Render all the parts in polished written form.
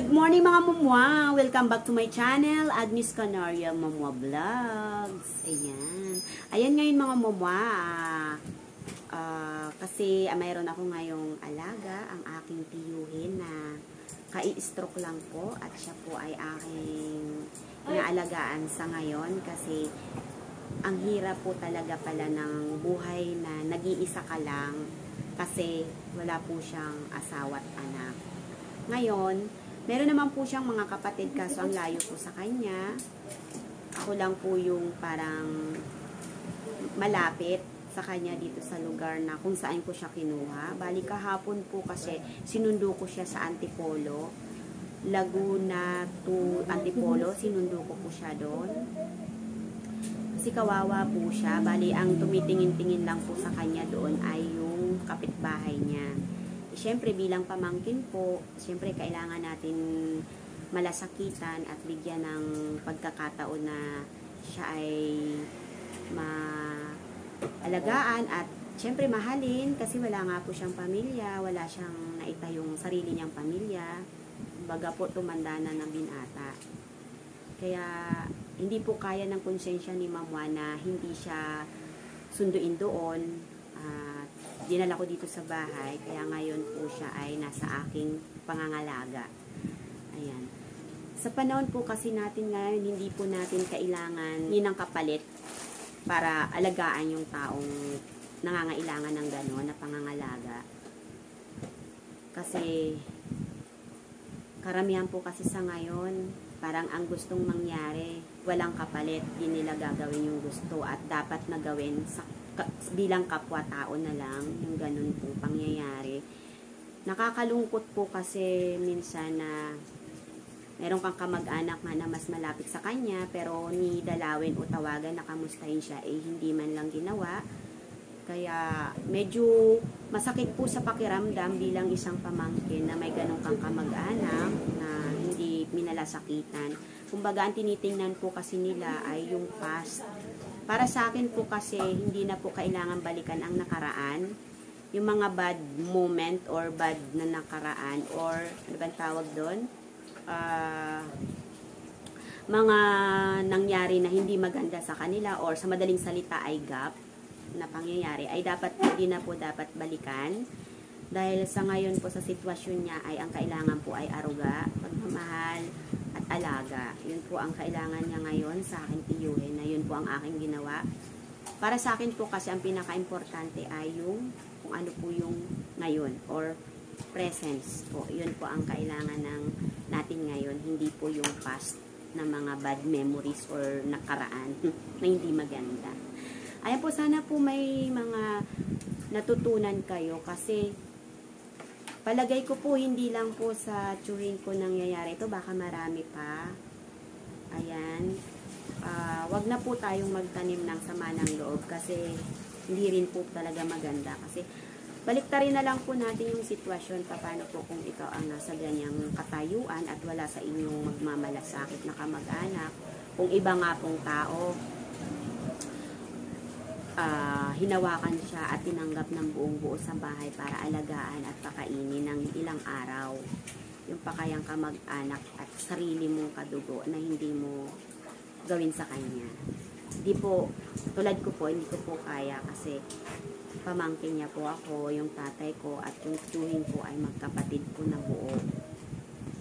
Good morning mga mumwa! Welcome back to my channel, Agnes Canaria Mumwa Vlogs. Ayan. Ayan ngayon mga mumwa. Kasi mayroon ako ngayong alaga, ang aking tiyuhin na kai-stroke lang po. At siya po ay aking inaalagaan sa ngayon. Kasi ang hirap po talaga pala ng buhay na nag-iisa ka lang. Kasi wala po siyang asawa at anak. Ngayon, meron naman po siyang mga kapatid kaso ang layo po sa kanya. Ako lang po yung parang malapit sa kanya dito sa lugar na kung saan ko siya kinuha. Bali kahapon po kasi sinundo ko siya sa Antipolo. Laguna to Antipolo, sinundo ko po siya doon. Kasi kawawa po siya. Bali ang tumitingin-tingin lang po sa kanya doon ay yung kapitbahay niya. Siyempre bilang pamangkin po, siyempre kailangan natin malasakitan at bigyan ng pagkakataon na siya ay maalagaan at siyempre mahalin kasi wala nga po siyang pamilya, wala siyang naitayong sarili niyang pamilya. Baga po tumanda na ng binata. Kaya hindi po kaya ng konsensya ni Mama na hindi siya sunduin doon. Dinala ko dito sa bahay, kaya ngayon po siya ay nasa aking pangangalaga. Ayan. Sa panahon po kasi natin ngayon, hindi po natin kailangan ng kapalit para alagaan yung taong nangangailangan ng gano'n na pangangalaga. Kasi karamihan po kasi sa ngayon, parang ang gustong mangyari, walang kapalit, di nila gagawin yung gusto at dapat na gawin sa bilang kapwa-tao na lang, yung ganun po pangyayari. Nakakalungkot po kasi minsan na meron kang kamag-anak nga na mas malapit sa kanya, pero ni dalawin o tawagan na kamustahin siya, hindi man lang ginawa. Kaya medyo masakit po sa pakiramdam bilang isang pamangkin na may ganun kang kamag-anak na hindi minalasakitan. Kumbaga, ang tinitingnan po kasi nila ay yung past. Para sa akin po kasi, hindi na po kailangan balikan ang nakaraan. Yung mga bad moment or bad na nakaraan or, ano ba tawag doon? Mga nangyari na hindi maganda sa kanila or sa madaling salita ay gap na pangyayari, ay dapat, hindi na po dapat balikan. Dahil sa ngayon po sa sitwasyon niya ay ang kailangan po ay aruga, pagmamahal, at alaga. Yun po ang kailangan niya ngayon sa aking tiyuhin na yun po ang aking ginawa. Para sa akin po kasi ang pinaka-importante ay yung kung ano po yung ngayon or presence po. Yun po ang kailangan ng natin ngayon, hindi po yung past na mga bad memories or nakaraan na hindi maganda. Ayan po, sana po may mga natutunan kayo kasi palagay ko po hindi lang po sa tiyuhin ko nangyayari ito, baka marami pa. Ayan. Wag na po tayong magtanim ng sama ng loob kasi hindi rin po talaga maganda. Kasi baliktarin na lang po natin yung sitwasyon paano po kung ito ang nasa ganyang katayuan at wala sa inyong magmamalasakit na kamag-anak. Kung iba nga pong tao, hinawakan siya at tinanggap ng buong buo sa bahay para alagaan at pakainin ng ilang araw. Yung pakayang kamag-anak at sarili mong kadugo na hindi mo gawin sa kanya. Hindi po, tulad ko po, hindi ko po kaya kasi pamangkin niya po ako, yung tatay ko at yung tiyuhin ko ay magkapatid po na buo.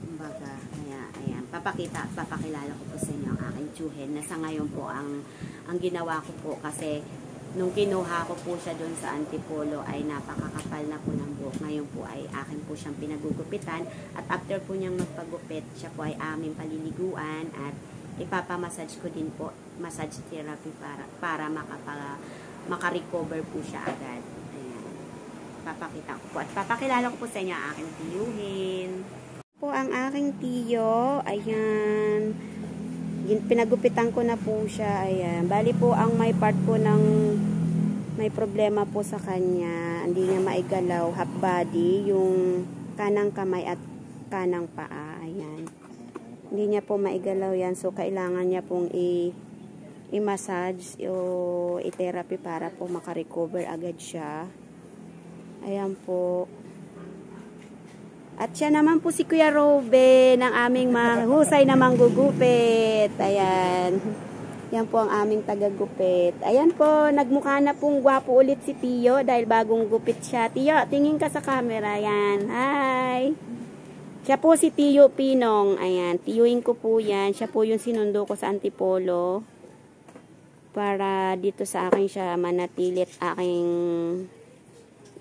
Kumbaga, kaya, ayan, papakilala ko po sa inyo ang aking tiyuhin na sa ngayon po ang ginawa ko po kasi nung kinuha ko po siya doon sa Antipolo ay napakakapal na po ng buhok. Ngayon po ay akin po siyang pinagugupitan at after po niyang magpagupit, siya po ay aming paliliguan at ipapamassage ko din po, massage therapy para makarecover po siya agad. Ayan. Papakita ko po at papakilala ko po sa inyo ang aking tiyuhin. Po ang aking tiyo, ayan. Pinagupitan ko na po siya, ayan. Bali po ang may part po ng may problema po sa kanya, hindi niya maigalaw half body, yung kanang kamay at kanang paa, ayan. Hindi niya po maigalaw yan, so kailangan niya pong i-massage o i-therapy para po makarecover agad siya. Ayan po. At siya naman po si Kuya Robin, ang aming mahusay na manggugupit. Ayan. Yan po ang aming tagagupit. Ayan po, nagmukha na pong gwapo ulit si Tiyo dahil bagong gupit siya. Tiyo, tingin ka sa camera. Ayan. Hi! Siya po si Tiyo Pinong. Ayan, tiyuin ko po yan. Siya po yung sinundo ko sa Antipolo. Para dito sa akin siya manatilit aking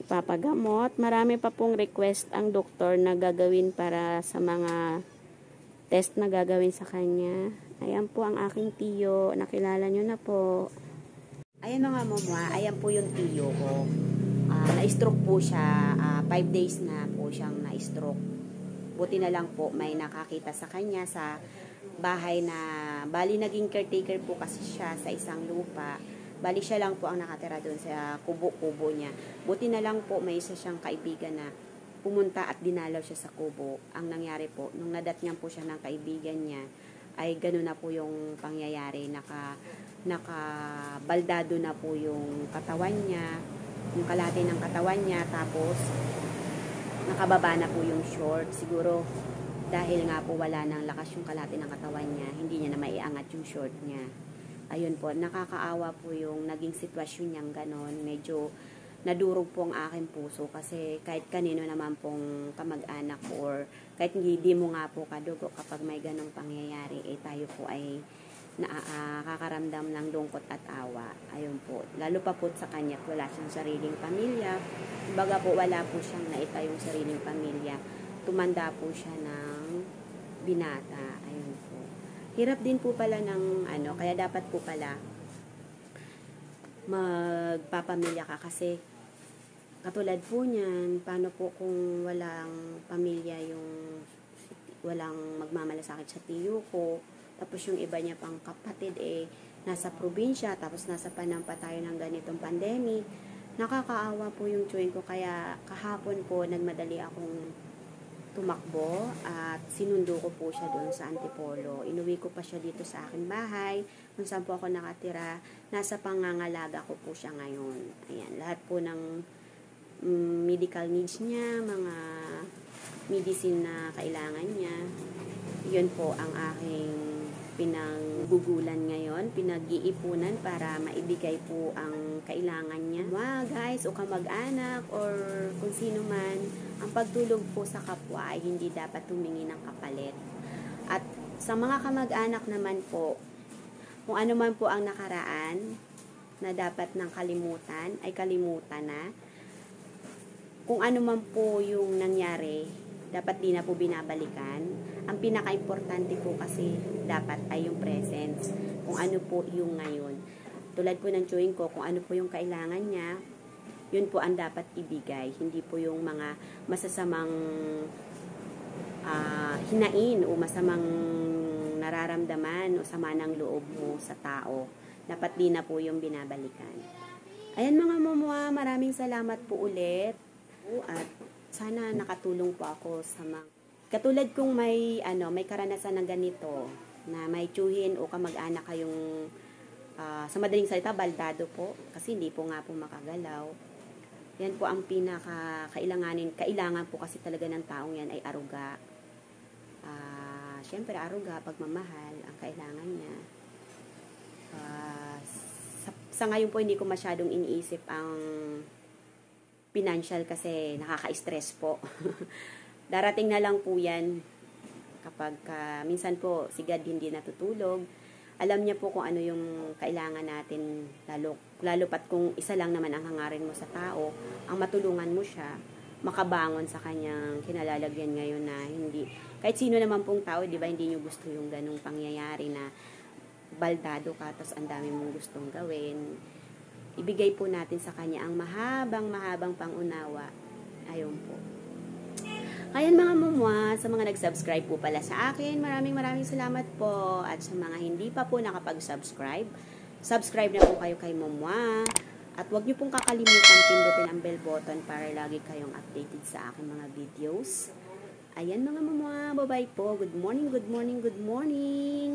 papagamot. Marami pa pong request ang doktor na gagawin para sa mga test na gagawin sa kanya. Ayan po ang aking tiyo. Nakilala nyo na po. Ayan mga mama, ayan po yung tiyo ko. Na-stroke po siya. 5 days na po siyang na-stroke. Buti na lang po may nakakita sa kanya sa bahay na bali naging caretaker po kasi siya sa isang lupa. Bali siya lang po ang nakatira doon sa kubo-kubo niya. Buti na lang po may isa siyang kaibigan na pumunta at dinalaw siya sa kubo. Ang nangyari po, nung nadatngan po siya ng kaibigan niya, ay gano'n na po yung pangyayari. Nakabaldado na po yung katawan niya, yung kalahati ng katawan niya, tapos nakababa na po yung short. Siguro dahil nga po wala nang lakas yung kalahati ng katawan niya, hindi niya na maiangat yung short niya. Ayun po, nakakaawa po yung naging sitwasyon niyang ganon. Medyo nadurog po ang aking puso kasi kahit kanino naman pong kamag-anak or kahit hindi mo nga po kadugo kapag may ganong pangyayari, tayo po ay nakakaramdam ng lungkot at awa. Ayun po, lalo pa po sa kanya, wala siyang sariling pamilya. Kumbaga po, wala po siyang naitayong sariling pamilya. Tumanda po siya ng binata. Ayun po. Hirap din po pala ng kaya dapat po pala magpapamilya ka kasi katulad po niyan, paano po kung walang pamilya walang magmamalasakit sa tiyo ko, tapos yung iba niya pang kapatid nasa probinsya, tapos nasa panampa tayo ng ganitong pandemic. Nakakaawa po yung tiyuhin ko, kaya kahapon po nagmadali akong tumakbo at sinundo ko po siya doon sa Antipolo. Inuwi ko pa siya dito sa aking bahay kung saan po ako nakatira. Nasa pangangalaga ko po siya ngayon. Ayan, lahat po ng medical needs niya, mga medicine na kailangan niya, yun po ang aking pinanggugulan ngayon, pinag-iipunan para maibigay po ang kailangan niya. Guys, o kamag-anak or kung sino man, ang pagtulog po sa kapwa ay hindi dapat humingi ng kapalit. At sa mga kamag-anak naman po, kung ano man po ang nakaraan na dapat nang kalimutan, ay kalimutan na. Kung ano man po yung nangyari, dapat di na po binabalikan. Ang pinaka-importante po kasi dapat ay yung presence. Kung ano po yung ngayon. Tulad po ng tiyuhin ko, kung ano po yung kailangan niya, yun po ang dapat ibigay. Hindi po yung mga masasamang hinain o masamang nararamdaman o sama ng loob mo sa tao. Dapat di na po yung binabalikan. Ayan mga mumuha, maraming salamat po ulit. At sana nakatulong po ako sa mga katulad kong may karanasan ng ganito na may tiyuhin o kamag-anak kayong sa madaling salita baldado po kasi hindi po nga po makagalaw. Yan po ang kailangan po kasi talaga ng taong yan ay aruga. Syempre aruga, pagmamahal ang kailangan niya. Sa ngayon po hindi ko masyadong iniisip ang financial kasi nakaka-stress po. Darating na lang po yan kapag minsan po si God hindi natutulog. Alam niya po kung ano yung kailangan natin, lalo pat kung isa lang naman ang hangarin mo sa tao, ang matulungan mo siya, makabangon sa kanyang kinalalagyan ngayon na hindi, kahit sino naman pong tao, di ba, hindi nyo gusto yung ganung pangyayari na baldado ka, tapos ang dami mong gustong gawin. Ibigay po natin sa kanya ang mahabang pangunawa. Ayun po. Ayan mga mumwa, sa mga nag-subscribe po pala sa akin, maraming salamat po. At sa mga hindi pa po nakapag-subscribe, subscribe na po kayo kay mumwa. At huwag niyo pong kakalimutan pindutin ang bell button para lagi kayong updated sa aking mga videos. Ayan mga mumwa, bye-bye po. Good morning, good morning, good morning.